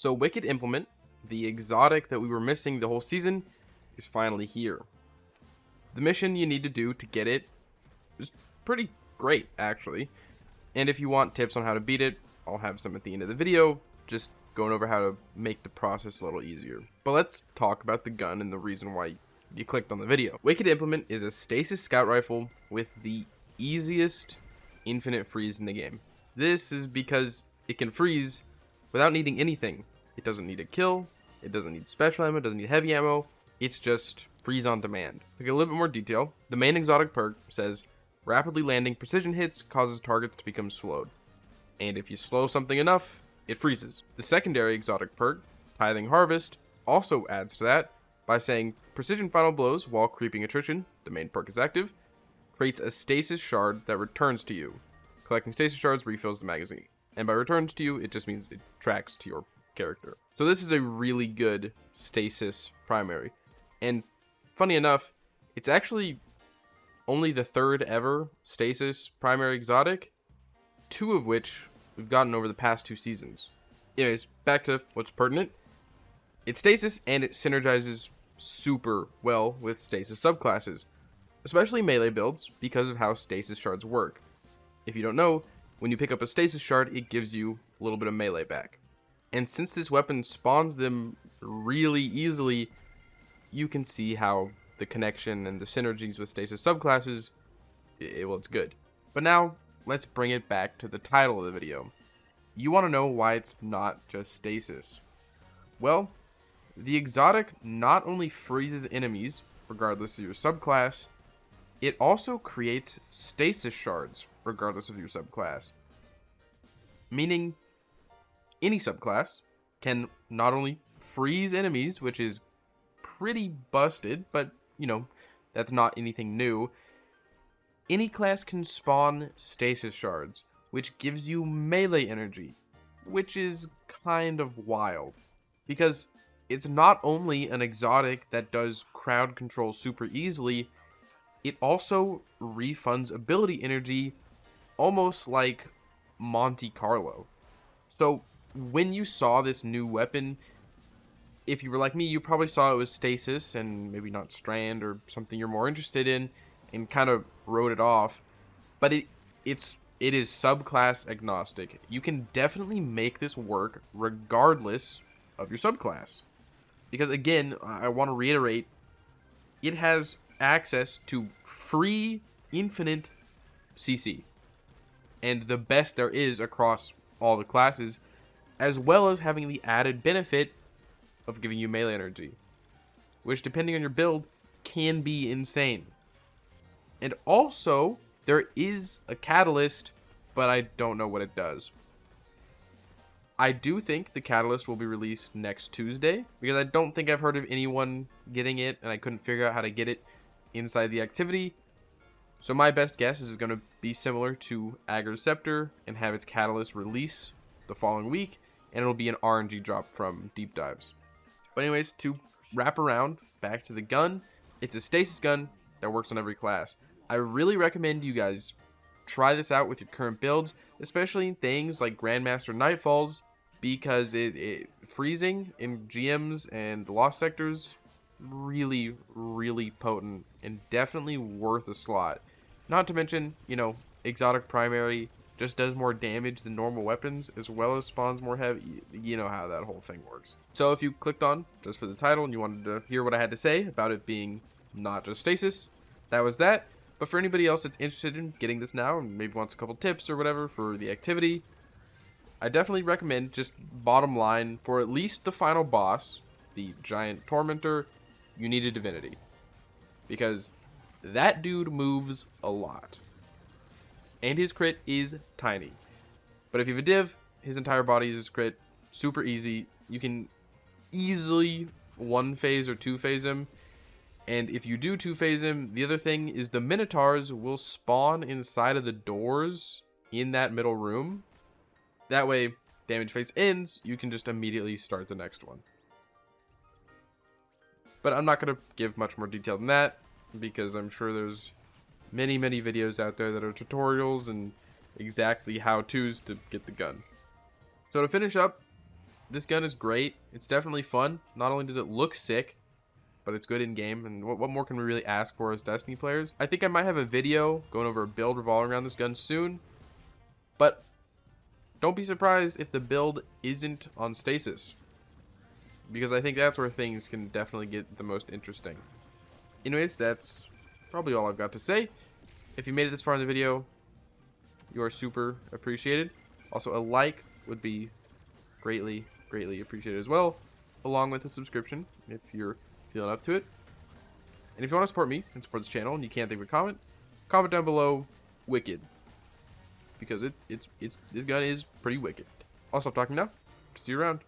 So Wicked Implement, the exotic that we were missing the whole season, is finally here. The mission you need to do to get it is pretty great, actually. And if you want tips on how to beat it, I'll have some at the end of the video, just going over how to make the process a little easier. But let's talk about the gun and the reason why you clicked on the video. Wicked Implement is a stasis scout rifle with the easiest infinite freeze in the game. This is because it can freeze without needing anything. It doesn't need a kill, it doesn't need special ammo, it doesn't need heavy ammo, it's just freeze on demand. To get a little bit more detail, the main exotic perk says rapidly landing precision hits causes targets to become slowed, and if you slow something enough, it freezes. The secondary exotic perk, Tithing Harvest, also adds to that by saying precision final blows while creeping attrition, the main perk is active, creates a stasis shard that returns to you. Collecting stasis shards refills the magazine, and by returns to you, it just means it tracks to your character. So this is a really good stasis primary, and funny enough, it's actually only the third ever stasis primary exotic, two of which we've gotten over the past 2 seasons. Anyways, back to what's pertinent. It's stasis and it synergizes super well with stasis subclasses, especially melee builds because of how stasis shards work. If you don't know, when you pick up a stasis shard, it gives you a little bit of melee back. And since this weapon spawns them really easily, you can see how the connection and the synergies with stasis subclasses, it's good. But now, let's bring it back to the title of the video. You want to know why it's not just stasis. Well, the exotic not only freezes enemies, regardless of your subclass, it also creates stasis shards, regardless of your subclass. Meaning, any subclass can not only freeze enemies, which is pretty busted, but, you know, that's not anything new. Any class can spawn stasis shards, which gives you melee energy, which is kind of wild. Because it's not only an exotic that does crowd control super easily, it also refunds ability energy almost like Monte Carlo. So when you saw this new weapon, if you were like me, you probably saw it was stasis and maybe not strand or something you're more interested in and kind of wrote it off. But it is subclass agnostic. You can definitely make this work regardless of your subclass. Because again, I want to reiterate, it has access to free infinite CC. And the best there is across all the classes, as well as having the added benefit of giving you melee energy, which depending on your build can be insane. And also, there is a catalyst, but I don't know what it does. I do think the catalyst will be released next Tuesday, because I don't think I've heard of anyone getting it, and I couldn't figure out how to get it inside the activity. So my best guess is it's going to be similar to Agger's Scepter and have its catalyst release the following week, and it'll be an RNG drop from Deep Dives. But anyways, to wrap around, back to the gun, it's a stasis gun that works on every class. I really recommend you guys try this out with your current builds, especially in things like Grandmaster Nightfalls, because it freezing in GMs and lost sectors, really, really potent and definitely worth a slot. Not to mention, you know, exotic primary just does more damage than normal weapons, as well as spawns more heavy. You know how that whole thing works. So if you clicked on just for the title and you wanted to hear what I had to say about it being not just stasis, that was that. But for anybody else that's interested in getting this now and maybe wants a couple tips or whatever for the activity, I definitely recommend, just bottom line, for at least the final boss, the giant tormentor, you need a divinity. Because that dude moves a lot. And his crit is tiny. But if you have a div, his entire body is his crit. Super easy. You can easily 1-phase or 2-phase him. And if you do 2-phase him, the other thing is the Minotaurs will spawn inside of the doors in that middle room. That way, damage phase ends, you can just immediately start the next one. But I'm not going to give much more detail than that, because I'm sure there's many videos out there that are tutorials and exactly how-tos to get the gun. So to finish up, This gun is great. It's definitely fun. Not only does it look sick, but it's good in game. And what more can we really ask for as Destiny players? I think I might have a video going over a build revolving around this gun soon. But don't be surprised if the build isn't on Stasis, because I think that's where things can definitely get the most interesting. Anyways, that's probably all I've got to say. If you made it this far in the video, you are super appreciated. Also, a like would be greatly appreciated as well, along with a subscription if you're feeling up to it. And if you want to support me and support this channel and you can't think of a comment down below wicked, because this gun is pretty wicked. I'll stop talking now. See you around.